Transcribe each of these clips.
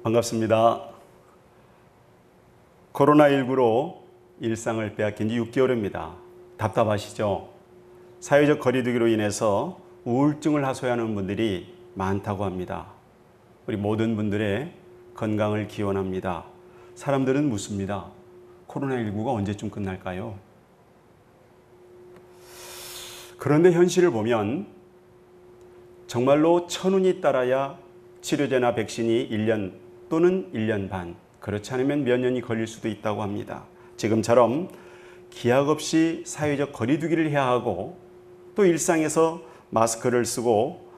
반갑습니다. 코로나19로 일상을 빼앗긴 지 6개월입니다. 답답하시죠? 사회적 거리두기로 인해서 우울증을 하소연하는 분들이 많다고 합니다. 우리 모든 분들의 건강을 기원합니다. 사람들은 묻습니다. 코로나19가 언제쯤 끝날까요? 그런데 현실을 보면 정말로 천운이 따라야 치료제나 백신이 1년 또는 1년 반, 그렇지 않으면 몇 년이 걸릴 수도 있다고 합니다. 지금처럼 기약 없이 사회적 거리두기를 해야 하고 또 일상에서 마스크를 쓰고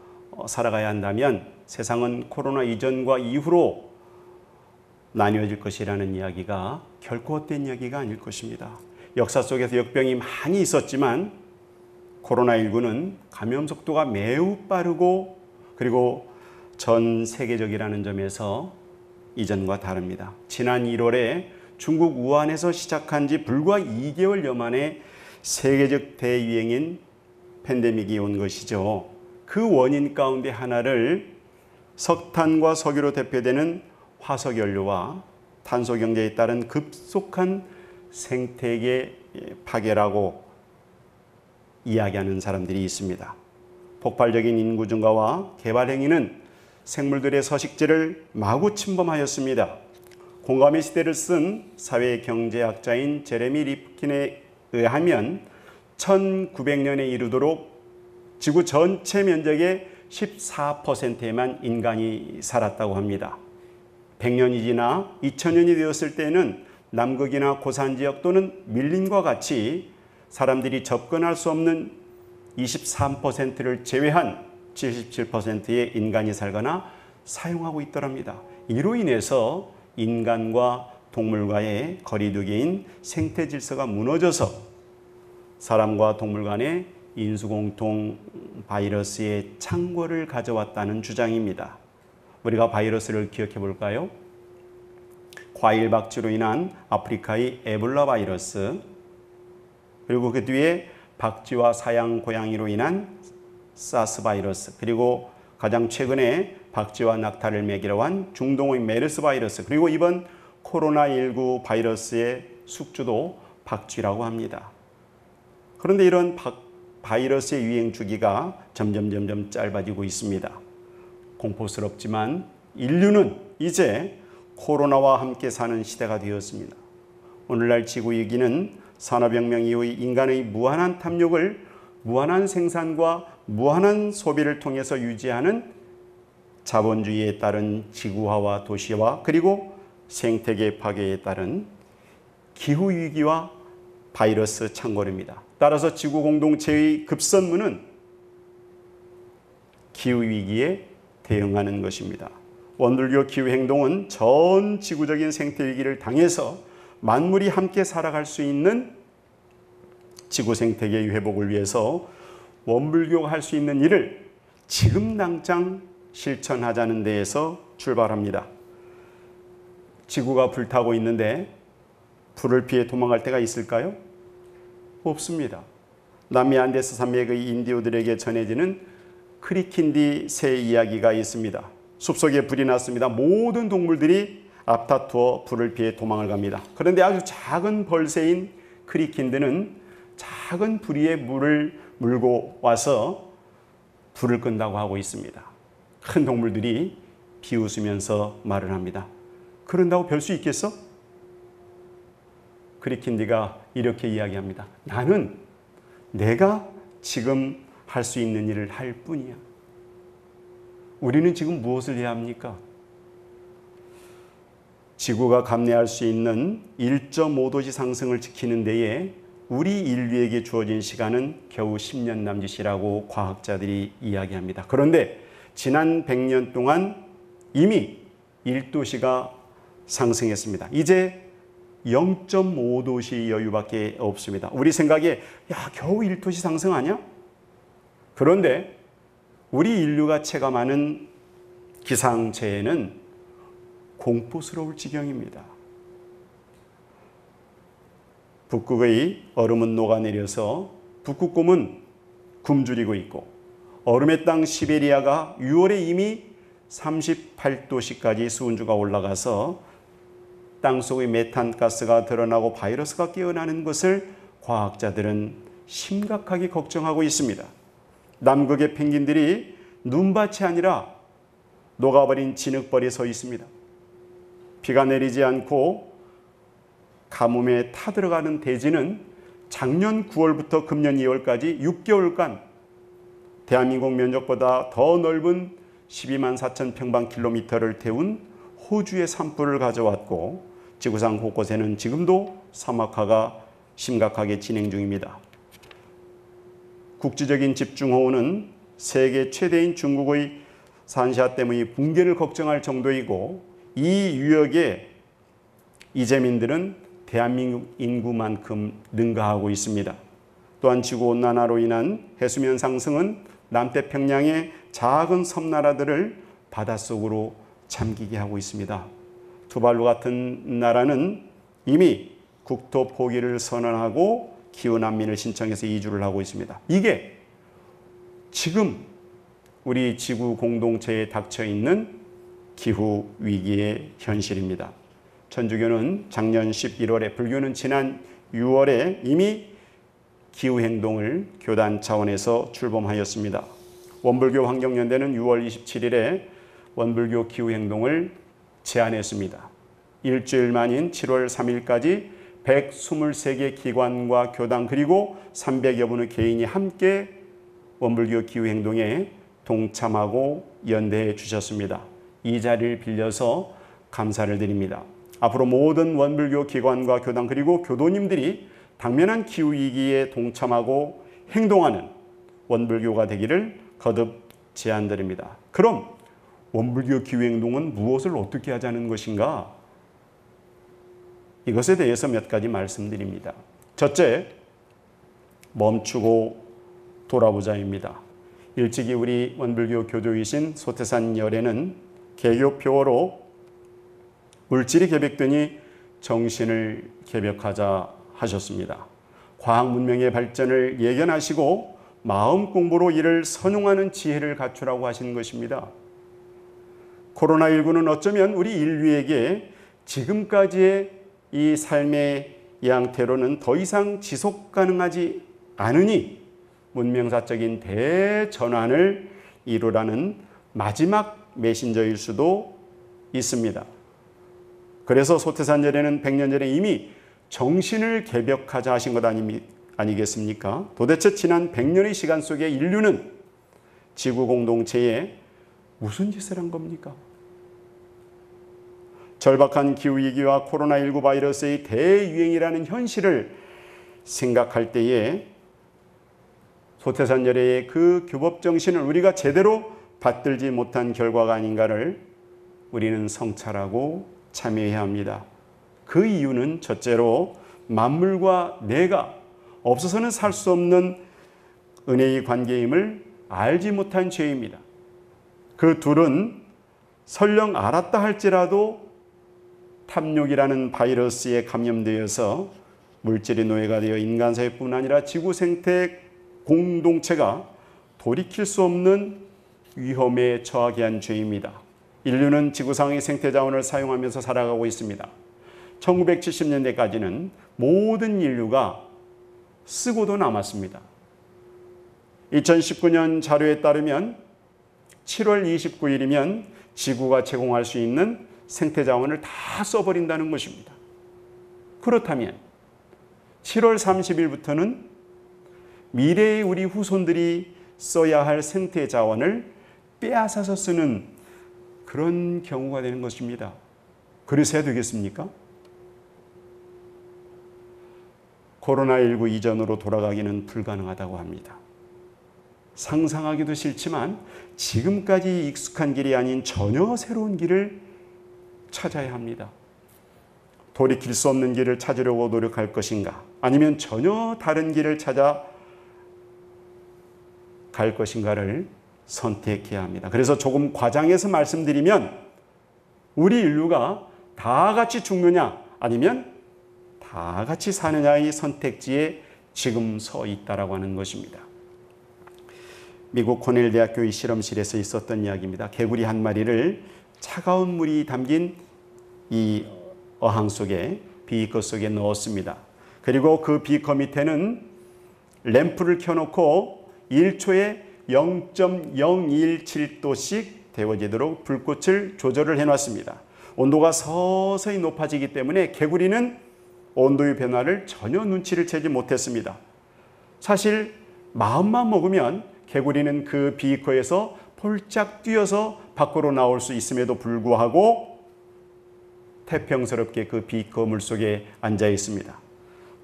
살아가야 한다면 세상은 코로나 이전과 이후로 나뉘어질 것이라는 이야기가 결코 헛된 이야기가 아닐 것입니다. 역사 속에서 역병이 많이 있었지만 코로나19는 감염 속도가 매우 빠르고 그리고 전 세계적이라는 점에서 이전과 다릅니다. 지난 1월에 중국 우한에서 시작한 지 불과 2개월여 만에 세계적 대유행인 팬데믹이 온 것이죠. 그 원인 가운데 하나를 석탄과 석유로 대표되는 화석연료와 탄소경제에 따른 급속한 생태계 파괴라고 이야기하는 사람들이 있습니다. 폭발적인 인구 증가와 개발 행위는 생물들의 서식지를 마구 침범하였습니다. 공감의 시대를 쓴 사회경제학자인 제레미 리프킨에 의하면 1900년에 이르도록 지구 전체 면적의 14%에만 인간이 살았다고 합니다. 100년이 지나 2000년이 되었을 때는 남극이나 고산지역 또는 밀림과 같이 사람들이 접근할 수 없는 23%를 제외한 77%의 인간이 살거나 사용하고 있더랍니다. 이로 인해서 인간과 동물과의 거리두기인 생태 질서가 무너져서 사람과 동물 간의 인수공통 바이러스의 창궐을 가져왔다는 주장입니다. 우리가 바이러스를 기억해 볼까요? 과일 박쥐로 인한 아프리카의 에볼라 바이러스, 그리고 그 뒤에 박쥐와 사양 고양이로 인한 사스 바이러스, 그리고 가장 최근에 박쥐와 낙타를 매개로 한 중동의 메르스 바이러스, 그리고 이번 코로나19 바이러스의 숙주도 박쥐라고 합니다. 그런데 이런 바이러스의 유행 주기가 점점 짧아지고 있습니다. 공포스럽지만 인류는 이제 코로나와 함께 사는 시대가 되었습니다. 오늘날 지구 위기는 산업혁명 이후의 인간의 무한한 탐욕을 무한한 생산과 무한한 소비를 통해서 유지하는 자본주의에 따른 지구화와 도시화, 그리고 생태계 파괴에 따른 기후위기와 바이러스 창궐입니다. 따라서 지구 공동체의 급선무는 기후위기에 대응하는 것입니다. 원불교 기후행동은 전 지구적인 생태위기를 당해서 만물이 함께 살아갈 수 있는 지구 생태계의 회복을 위해서 원불교가 할 수 있는 일을 지금 당장 실천하자는 데에서 출발합니다. 지구가 불타고 있는데 불을 피해 도망갈 때가 있을까요? 없습니다. 남미 안데스 산맥의 인디오들에게 전해지는 크리킨디 새 이야기가 있습니다. 숲속에 불이 났습니다. 모든 동물들이 앞다투어 불을 피해 도망을 갑니다. 그런데 아주 작은 벌새인 크리킨드는 작은 부리에 물을 물고 와서 불을 끈다고 하고 있습니다. 큰 동물들이 비웃으면서 말을 합니다. 그런다고 별 수 있겠어? 크리킨디가 이렇게 이야기합니다. 나는 내가 지금 할 수 있는 일을 할 뿐이야. 우리는 지금 무엇을 해야 합니까? 지구가 감내할 수 있는 1.5도씨 상승을 지키는 데에 우리 인류에게 주어진 시간은 겨우 10년 남짓이라고 과학자들이 이야기합니다. 그런데 지난 100년 동안 이미 1도씨가 상승했습니다. 이제 0.5도씨 여유밖에 없습니다. 우리 생각에 겨우 1도씨 상승하냐? 그런데 우리 인류가 체감하는 기상재해는 공포스러울 지경입니다. 북극의 얼음은 녹아내려서 북극곰은 굶주리고 있고 얼음의 땅 시베리아가 6월에 이미 38도씨까지 수온주가 올라가서 땅속의 메탄가스가 드러나고 바이러스가 깨어나는 것을 과학자들은 심각하게 걱정하고 있습니다. 남극의 펭귄들이 눈밭이 아니라 녹아버린 진흙벌이 서 있습니다. 비가 내리지 않고 가뭄에 타들어가는 대지는 작년 9월부터 금년 2월까지 6개월간 대한민국 면적보다 더 넓은 12만 4천 평방킬로미터를 태운 호주의 산불을 가져왔고 지구상 곳곳에는 지금도 사막화가 심각하게 진행 중입니다. 국지적인 집중호우는 세계 최대인 중국의 산샤 댐의 붕괴를 걱정할 정도이고 이 유역에 이재민들은 대한민국 인구만큼 능가하고 있습니다. 또한 지구온난화로 인한 해수면 상승은 남태평양의 작은 섬나라들을 바닷속으로 잠기게 하고 있습니다. 투발루 같은 나라는 이미 국토 포기를 선언하고 기후난민을 신청해서 이주를 하고 있습니다. 이게 지금 우리 지구 공동체에 닥쳐 있는 기후 위기의 현실입니다. 천주교는 작년 11월에, 불교는 지난 6월에 이미 기후행동을 교단 차원에서 출범하였습니다. 원불교 환경연대는 6월 27일에 원불교 기후행동을 제안했습니다. 일주일 만인 7월 3일까지 123개 기관과 교당 그리고 300여 분의 개인이 함께 원불교 기후행동에 동참하고 연대해 주셨습니다. 이 자리를 빌려서 감사를 드립니다. 앞으로 모든 원불교 기관과 교당 그리고 교도님들이 당면한 기후위기에 동참하고 행동하는 원불교가 되기를 거듭 제안드립니다. 그럼 원불교 기후행동은 무엇을 어떻게 하자는 것인가? 이것에 대해서 몇 가지 말씀드립니다. 첫째, 멈추고 돌아보자입니다. 일찍이 우리 원불교 교도이신 소태산 열애는 개교 표어로 물질이 개벽되니 정신을 개벽하자 하셨습니다. 과학 문명의 발전을 예견하시고 마음 공부로 이를 선용하는 지혜를 갖추라고 하신 것입니다. 코로나19는 어쩌면 우리 인류에게 지금까지의 이 삶의 양태로는 더 이상 지속 가능하지 않으니 문명사적인 대전환을 이루라는 마지막 메신저일 수도 있습니다. 그래서 소태산 열애는 100년 전에 이미 정신을 개벽하자 하신 것 아니겠습니까? 도대체 지난 100년의 시간 속에 인류는 지구 공동체에 무슨 짓을 한 겁니까? 절박한 기후위기와 코로나19 바이러스의 대유행이라는 현실을 생각할 때에 소태산 열애의 그 교법정신을 우리가 제대로 받들지 못한 결과가 아닌가를 우리는 성찰하고 참여해야 합니다. 그 이유는 첫째로 만물과 내가 없어서는 살 수 없는 은혜의 관계임을 알지 못한 죄입니다. 그 둘은 설령 알았다 할지라도 탐욕이라는 바이러스에 감염되어서 물질의 노예가 되어 인간사회뿐 아니라 지구 생태 공동체가 돌이킬 수 없는 위험에 처하게 한 죄입니다. 인류는 지구상의 생태 자원을 사용하면서 살아가고 있습니다. 1970년대까지는 모든 인류가 쓰고도 남았습니다. 2019년 자료에 따르면 7월 29일이면 지구가 제공할 수 있는 생태 자원을 다 써버린다는 것입니다. 그렇다면 7월 30일부터는 미래의 우리 후손들이 써야 할 생태 자원을 빼앗아서 쓰는 그런 경우가 되는 것입니다. 그래서 해야 되겠습니까? 코로나19 이전으로 돌아가기는 불가능하다고 합니다. 상상하기도 싫지만 지금까지 익숙한 길이 아닌 전혀 새로운 길을 찾아야 합니다. 돌이킬 수 없는 길을 찾으려고 노력할 것인가? 아니면 전혀 다른 길을 찾아 갈 것인가를 선택해야 합니다. 그래서 조금 과장해서 말씀드리면 우리 인류가 다 같이 죽느냐 아니면 다 같이 사느냐의 선택지에 지금 서 있다라고 하는 것입니다. 미국 코넬 대학교의 실험실에서 있었던 이야기입니다. 개구리 한 마리를 차가운 물이 담긴 이 어항 속에, 비커 속에 넣었습니다. 그리고 그 비커 밑에는 램프를 켜놓고 1초에 0.017도씩 데워지도록 불꽃을 조절을 해놨습니다. 온도가 서서히 높아지기 때문에 개구리는 온도의 변화를 전혀 눈치를 채지 못했습니다. 사실 마음만 먹으면 개구리는 그 비커에서 폴짝 뛰어서 밖으로 나올 수 있음에도 불구하고 태평스럽게 그 비커 물속에 앉아 있습니다.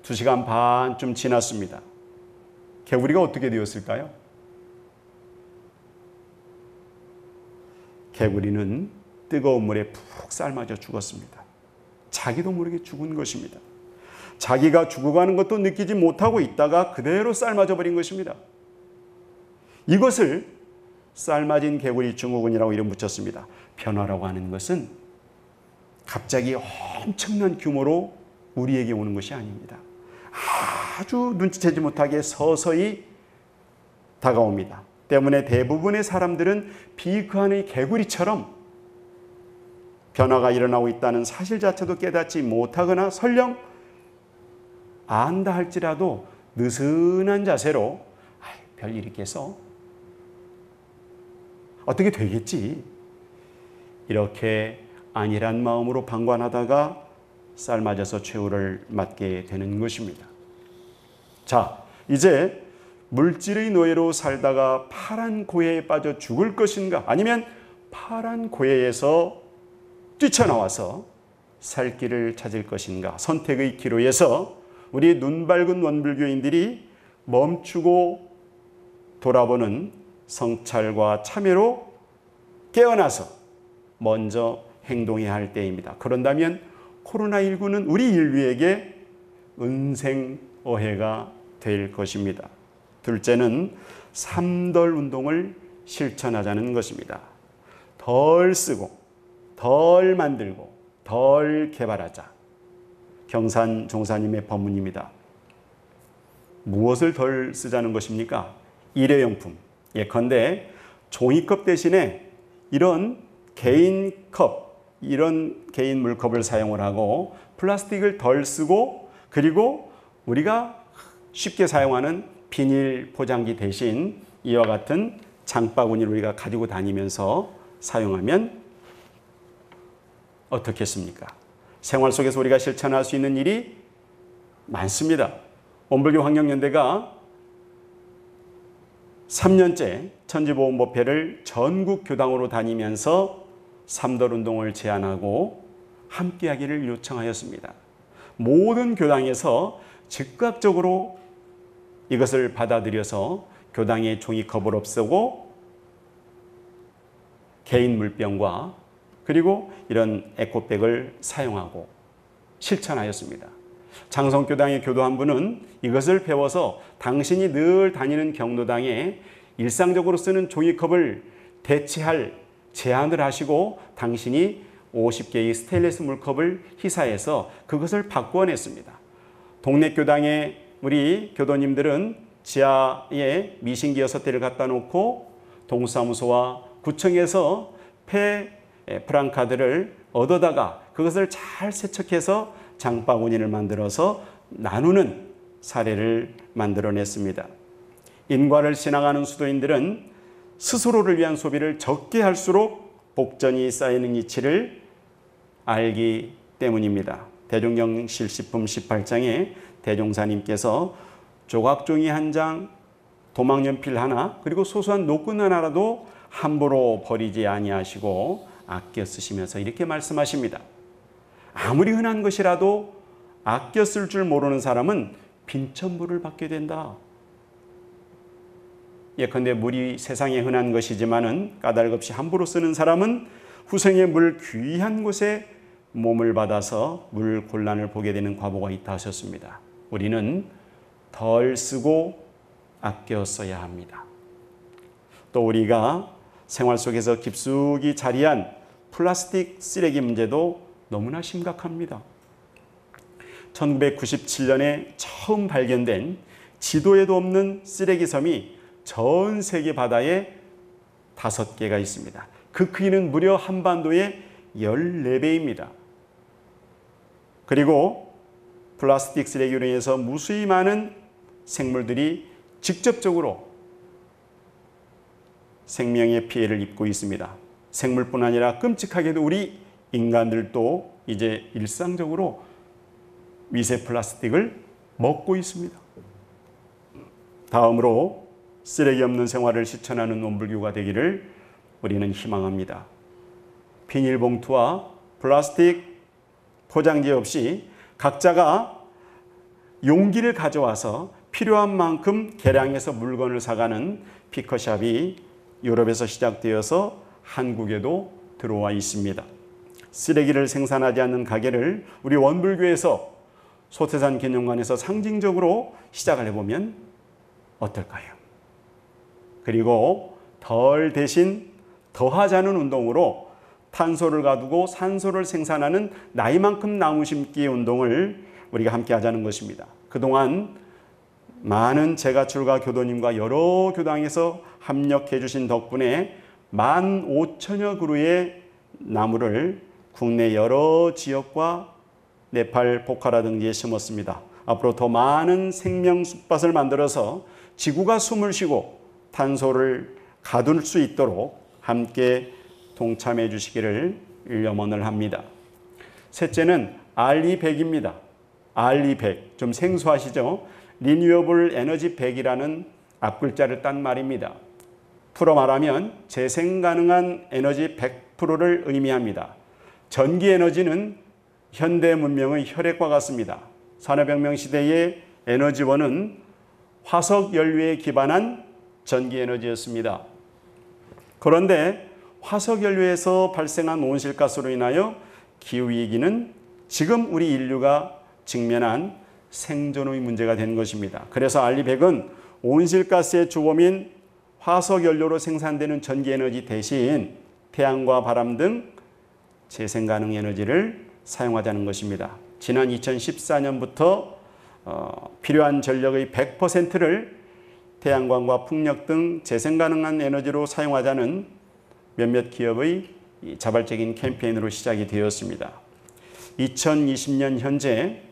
2시간 반쯤 지났습니다. 개구리가 어떻게 되었을까요? 개구리는 뜨거운 물에 푹 삶아져 죽었습니다. 자기도 모르게 죽은 것입니다. 자기가 죽어가는 것도 느끼지 못하고 있다가 그대로 삶아져 버린 것입니다. 이것을 삶아진 개구리 증후군이라고 이름 붙였습니다. 변화라고 하는 것은 갑자기 엄청난 규모로 우리에게 오는 것이 아닙니다. 아주 눈치채지 못하게 서서히 다가옵니다. 때문에 대부분의 사람들은 비그 안의 개구리처럼 변화가 일어나고 있다는 사실 자체도 깨닫지 못하거나 설령 안다 할지라도 느슨한 자세로 별일 있겠어? 어떻게 되겠지? 이렇게 안일한 마음으로 방관하다가 삶아져서 최후를 맞게 되는 것입니다. 자, 이제 물질의 노예로 살다가 파란 고해에 빠져 죽을 것인가? 아니면 파란 고해에서 뛰쳐나와서 살 길을 찾을 것인가? 선택의 기로에서 우리 눈 밝은 원불교인들이 멈추고 돌아보는 성찰과 참회로 깨어나서 먼저 행동해야 할 때입니다. 그런다면 코로나19는 우리 인류에게 은생어해가 될 것입니다. 둘째는 삼덜 운동을 실천하자는 것입니다. 덜 쓰고, 덜 만들고, 덜 개발하자. 경산 종사님의 법문입니다. 무엇을 덜 쓰자는 것입니까? 일회용품. 예컨대 종이컵 대신에 이런 개인 컵, 이런 개인 물컵을 사용을 하고 플라스틱을 덜 쓰고, 그리고 우리가 쉽게 사용하는 비닐 포장지 대신 이와 같은 장바구니를 우리가 가지고 다니면서 사용하면 어떻겠습니까? 생활 속에서 우리가 실천할 수 있는 일이 많습니다. 원불교 환경연대가 3년째 천지보건법회를 전국 교당으로 다니면서 삼덜 운동을 제안하고 함께하기를 요청하였습니다. 모든 교당에서 즉각적으로 이것을 받아들여서 교당의 종이컵을 없애고 개인 물병과 그리고 이런 에코백을 사용하고 실천하였습니다. 장성교당의 교도 한 분은 이것을 배워서 당신이 늘 다니는 경로당에 일상적으로 쓰는 종이컵을 대체할 제안을 하시고 당신이 50개의 스테인리스 물컵을 희사해서 그것을 바꾸어냈습니다. 동네 교당의 우리 교도님들은 지하에 미신기 6대를 갖다 놓고 동사무소와 구청에서 프랑카드를 얻어다가 그것을 잘 세척해서 장바구니를 만들어서 나누는 사례를 만들어냈습니다. 인과를 신앙하는 수도인들은 스스로를 위한 소비를 적게 할수록 복전이 쌓이는 이치를 알기 때문입니다. 대종경실식품 18장에 대종사님께서 조각종이 한 장, 도막연필 하나, 그리고 소소한 노끈 하나라도 함부로 버리지 아니하시고 아껴 쓰시면서 이렇게 말씀하십니다. 아무리 흔한 것이라도 아껴 쓸 줄 모르는 사람은 빈천물을 받게 된다. 예컨대 물이 세상에 흔한 것이지만은 까닭없이 함부로 쓰는 사람은 후생의 물 귀한 곳에 몸을 받아서 물 곤란을 보게 되는 과보가 있다 하셨습니다. 우리는 덜 쓰고 아껴 써야 합니다. 또 우리가 생활 속에서 깊숙이 자리한 플라스틱 쓰레기 문제도 너무나 심각합니다. 1997년에 처음 발견된 지도에도 없는 쓰레기 섬이 전 세계 바다에 5개가 있습니다. 그 크기는 무려 한반도의 14배입니다. 그리고 플라스틱 쓰레기로 인해서 무수히 많은 생물들이 직접적으로 생명의 피해를 입고 있습니다. 생물뿐 아니라 끔찍하게도 우리 인간들도 이제 일상적으로 미세 플라스틱을 먹고 있습니다. 다음으로 쓰레기 없는 생활을 실천하는 원불교가 되기를 우리는 희망합니다. 비닐봉투와 플라스틱 포장지 없이 각자가 용기를 가져와서 필요한 만큼 개량해서 물건을 사가는 피커샵이 유럽에서 시작되어서 한국에도 들어와 있습니다. 쓰레기를 생산하지 않는 가게를 우리 원불교에서 소태산 기념관에서 상징적으로 시작을 해보면 어떨까요? 그리고 덜 대신 더하자는 운동으로 탄소를 가두고 산소를 생산하는 나이만큼 나무 심기 운동을 우리가 함께 하자는 것입니다. 그동안 많은 제가출가 교도님과 여러 교당에서 합력해 주신 덕분에 15,000여 그루의 나무를 국내 여러 지역과 네팔, 포카라 등지에 심었습니다. 앞으로 더 많은 생명 숲밭을 만들어서 지구가 숨을 쉬고 탄소를 가둘 수 있도록 함께 동참해 주시기를 염원을 합니다. 셋째는 RE100입니다. RE100, 좀 생소하시죠? 리뉴어블 에너지 100이라는 앞글자를 딴 말입니다. 풀어 말하면 재생 가능한 에너지 100%를 의미합니다. 전기 에너지는 현대 문명의 혈액과 같습니다. 산업혁명 시대의 에너지원은 화석 연료에 기반한 전기 에너지였습니다. 그런데 화석 연료에서 발생한 온실가스로 인하여 기후위기는 지금 우리 인류가 직면한 생존의 문제가 된 것입니다. 그래서 RE100은 온실가스의 주범인 화석 연료로 생산되는 전기 에너지 대신 태양과 바람 등 재생 가능 에너지를 사용하자는 것입니다. 지난 2014년부터 필요한 전력의 100%를 태양광과 풍력 등 재생 가능한 에너지로 사용하자는 몇몇 기업의 자발적인 캠페인으로 시작이 되었습니다. 2020년 현재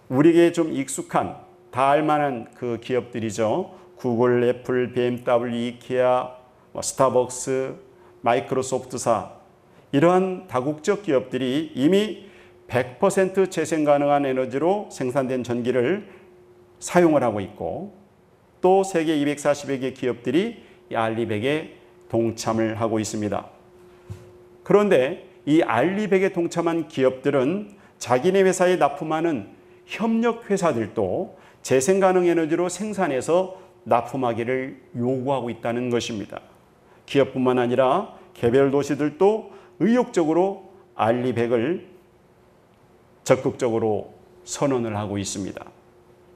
우리에게 좀 익숙한 다 알만한 그 기업들이죠. 구글, 애플, BMW, 이케아, 스타벅스, 마이크로소프트사 이러한 다국적 기업들이 이미 100% 재생 가능한 에너지로 생산된 전기를 사용을 하고 있고 또 세계 240여 개 기업들이 RE100에 동참을 하고 있습니다. 그런데 이 RE100에 동참한 기업들은 자기네 회사에 납품하는 협력 회사들도 재생 가능 에너지로 생산해서 납품하기를 요구하고 있다는 것입니다. 기업뿐만 아니라 개별 도시들도 의욕적으로 RE100을 적극적으로 선언을 하고 있습니다.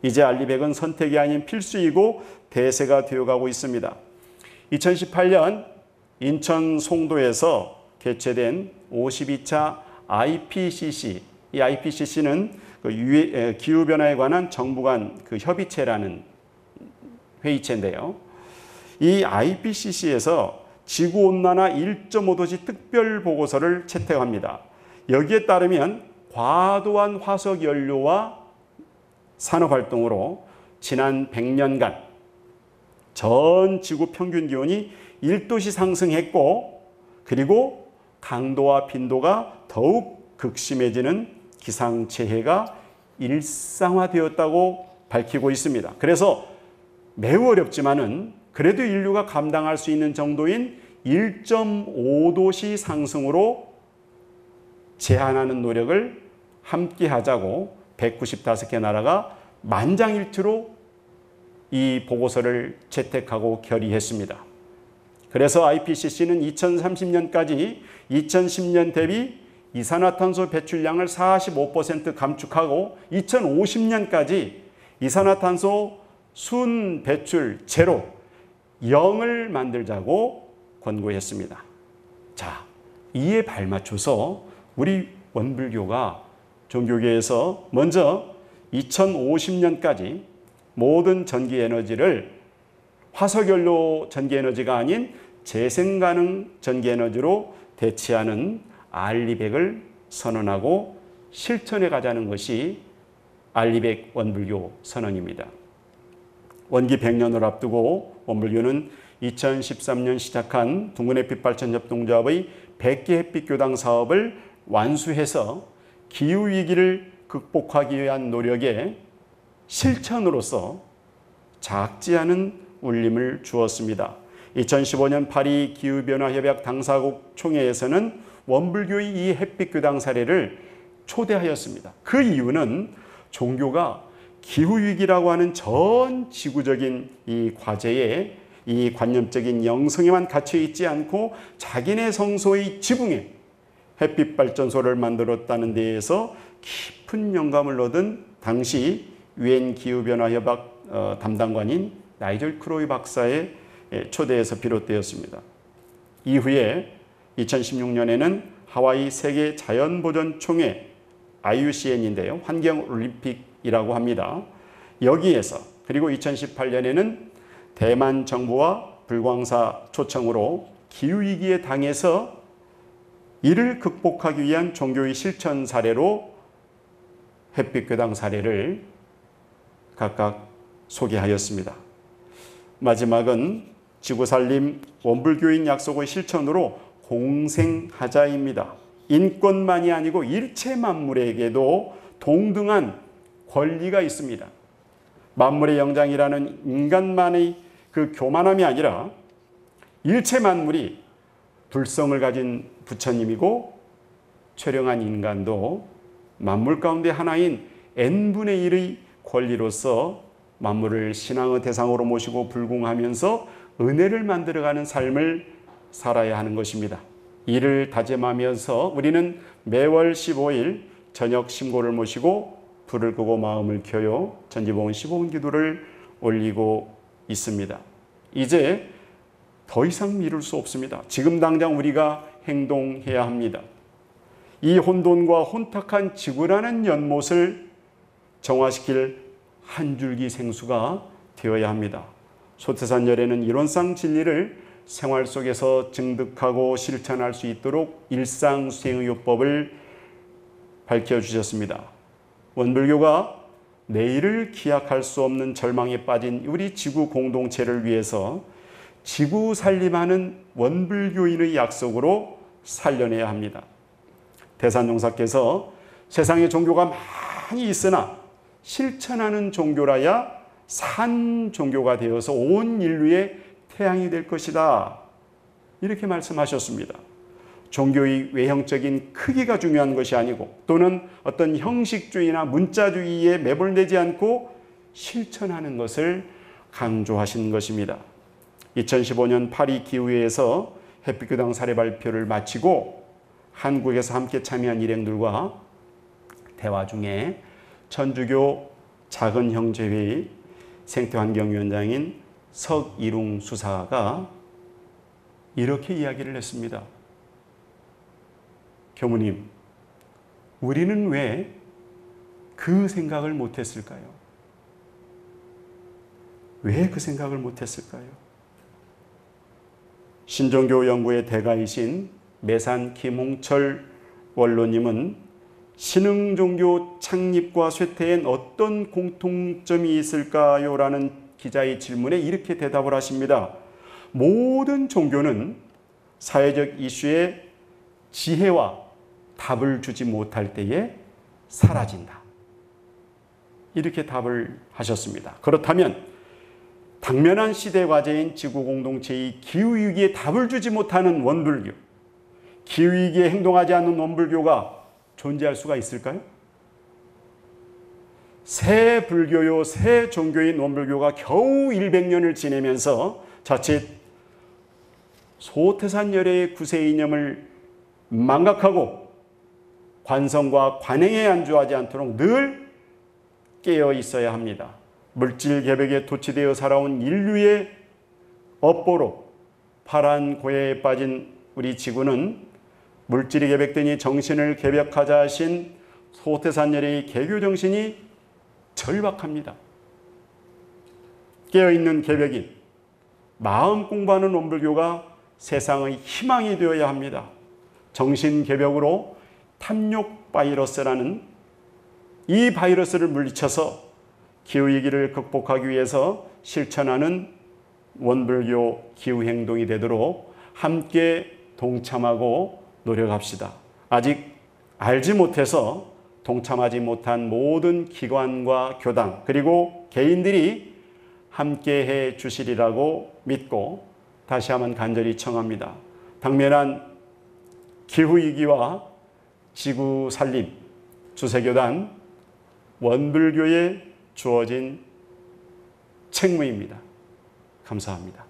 이제 RE100은 선택이 아닌 필수이고 대세가 되어가고 있습니다. 2018년 인천 송도에서 개최된 52차 IPCC, 이 IPCC는 기후변화에 관한 정부 간 협의체라는 회의체인데요. 이 IPCC에서 지구온난화 1.5도씨 특별보고서를 채택합니다. 여기에 따르면 과도한 화석연료와 산업활동으로 지난 100년간 전 지구 평균 기온이 1도씨 상승했고 그리고 강도와 빈도가 더욱 극심해지는 기상재해가 일상화되었다고 밝히고 있습니다. 그래서 매우 어렵지만은 그래도 인류가 감당할 수 있는 정도인 1.5도씨 상승으로 제한하는 노력을 함께 하자고 195개 나라가 만장일치로 이 보고서를 채택하고 결의했습니다. 그래서 IPCC는 2030년까지 2010년 대비 이산화탄소 배출량을 45% 감축하고 2050년까지 이산화탄소 순 배출 제로 0을 만들자고 권고했습니다. 자, 이에 발맞춰서 우리 원불교가 종교계에서 먼저 2050년까지 모든 전기 에너지를 화석연료 전기에너지가 아닌 재생가능 전기에너지로 대체하는 알리백을 선언하고 실천해 가자는 것이 알리백 원불교 선언입니다. 원기 100년을 앞두고 원불교는 2013년 시작한 둥근햇빛 발전협동조합의 100개 햇빛교당 사업을 완수해서 기후위기를 극복하기 위한 노력에 실천으로서 작지 않은 울림을 주었습니다. 2015년 파리 기후변화협약 당사국 총회에서는 원불교의 이 햇빛교당 사례를 초대하였습니다. 그 이유는 종교가 기후위기라고 하는 전 지구적인 이 과제에 이 관념적인 영성에만 갇혀 있지 않고 자기네 성소의 지붕에 햇빛 발전소를 만들었다는 데에서 깊은 영감을 얻은 당시 유엔 기후변화협약 담당관인 나이젤 크로이 박사의 초대에서 비롯되었습니다. 이후에 2016년에는 하와이 세계 자연보전총회 IUCN인데요. 환경올림픽이라고 합니다. 여기에서 그리고 2018년에는 대만 정부와 불광사 초청으로 기후위기에 당해서 이를 극복하기 위한 종교의 실천 사례로 햇빛교당 사례를 각각 소개하였습니다. 마지막은 지구살림 원불교인 약속의 실천으로 공생하자입니다. 인권만이 아니고 일체 만물에게도 동등한 권리가 있습니다. 만물의 영장이라는 인간만의 그 교만함이 아니라 일체 만물이 불성을 가진 부처님이고 최령한 인간도 만물 가운데 하나인 n분의 1의 권리로서 만물을 신앙의 대상으로 모시고 불궁하면서 은혜를 만들어가는 삶을 살아야 하는 것입니다. 이를 다짐하면서 우리는 매월 15일 저녁 심고를 모시고 불을 끄고 마음을 켜요. 전지봉은 15분 기도를 올리고 있습니다. 이제 더 이상 미룰 수 없습니다. 지금 당장 우리가 행동해야 합니다. 이 혼돈과 혼탁한 지구라는 연못을 정화시킬 한 줄기 생수가 되어야 합니다. 소태산열에는 이론상 진리를 생활 속에서 증득하고 실천할 수 있도록 일상수행의요법을 밝혀주셨습니다. 원불교가 내일을 기약할 수 없는 절망에 빠진 우리 지구 공동체를 위해서 지구 살림하는 원불교인의 약속으로 살려내야 합니다. 대산종사께서 세상에 종교가 많이 있으나 실천하는 종교라야 산 종교가 되어서 온 인류의 태양이 될 것이다. 이렇게 말씀하셨습니다. 종교의 외형적인 크기가 중요한 것이 아니고 또는 어떤 형식주의나 문자주의에 매몰되지 않고 실천하는 것을 강조하신 것입니다. 2015년 파리 기후회에서 햇빛교당 사례 발표를 마치고 한국에서 함께 참여한 일행들과 대화 중에 천주교 작은형제회의 생태환경위원장인 석일웅 수사가 이렇게 이야기를 했습니다. 교무님, 우리는 왜 그 생각을 못했을까요? 왜 그 생각을 못했을까요? 신종교 연구의 대가이신 매산 김홍철 원로님은 신흥종교 창립과 쇠퇴엔 어떤 공통점이 있을까요? 라는 기자의 질문에 이렇게 대답을 하십니다. 모든 종교는 사회적 이슈에 지혜와 답을 주지 못할 때에 사라진다. 이렇게 답을 하셨습니다. 그렇다면 당면한 시대 과제인 지구 공동체의 기후위기에 답을 주지 못하는 원불교, 기후위기에 행동하지 않는 원불교가 존재할 수가 있을까요? 새 불교요, 새 종교인 원불교가 겨우 100년을 지내면서 자칫 소태산열의 구세 이념을 망각하고 관성과 관행에 안주하지 않도록 늘 깨어 있어야 합니다. 물질 개벽에 도취되어 살아온 인류의 업보로 파란 고해에 빠진 우리 지구는 물질이 개벽되니 정신을 개벽하자 하신 소태산열의 개교 정신이 절박합니다. 깨어있는 개벽인 마음 공부하는 원불교가 세상의 희망이 되어야 합니다. 정신개벽으로 탐욕 바이러스라는 이 바이러스를 물리쳐서 기후위기를 극복하기 위해서 실천하는 원불교 기후행동이 되도록 함께 동참하고 노력합시다. 아직 알지 못해서 동참하지 못한 모든 기관과 교당 그리고 개인들이 함께해 주시리라고 믿고 다시 한번 간절히 청합니다. 당면한 기후위기와 지구살림, 주세교단, 원불교에 주어진 책무입니다. 감사합니다.